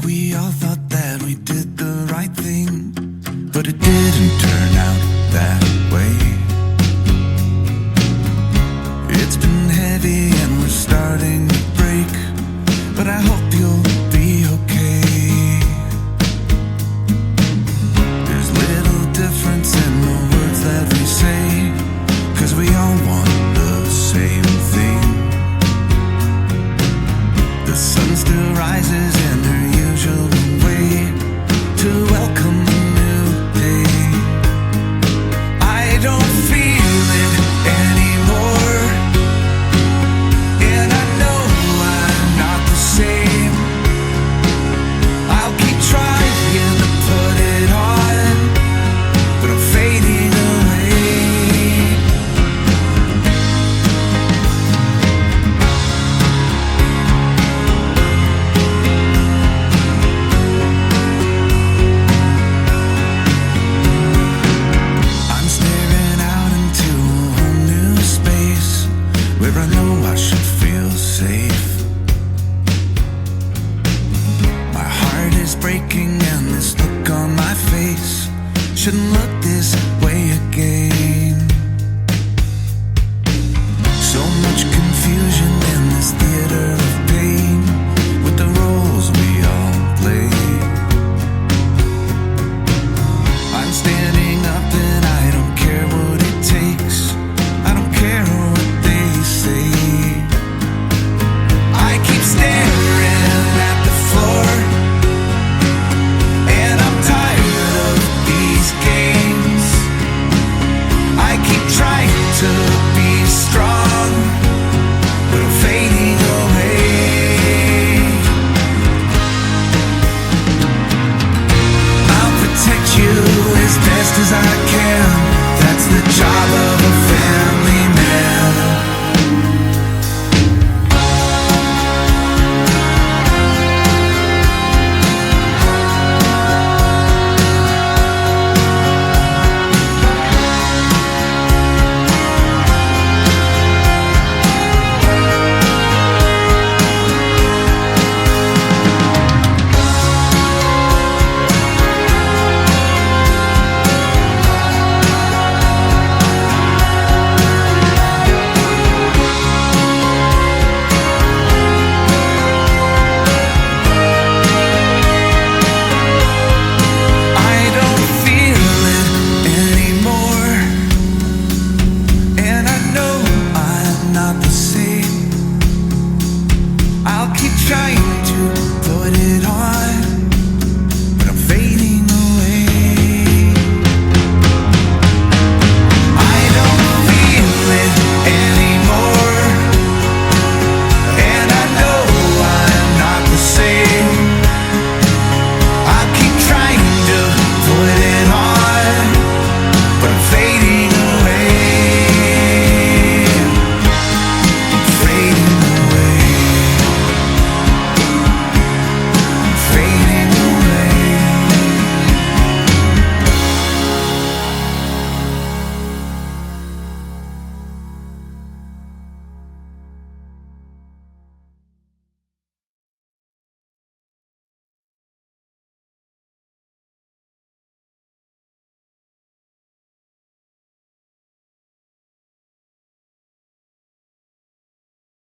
we all thought that we did the right thing, but it didn't turn out that way. It's been heavy and we're starting to break, but I hope you'll be okay. There's little difference in the words that we say, 'cause we all want the same thing. The sun still rises in her usual way to welcome a new day. I don't feel it anymore, and I know I'm not the same. I'll keep trying to put it on, but I'm fading away. I'm staring out into a whole new space where I know I should feel safe. My heart is breaking and this look on my face shouldn't look this way again. So much confusion in this theater of pain with the roles we all play. I'm standing up and I don't care what it takes. I don't care what they say. I keep staring at the floor, and I'm tired of these games. I keep trying to be strong, but I'm fading away. I'll protect you as best as I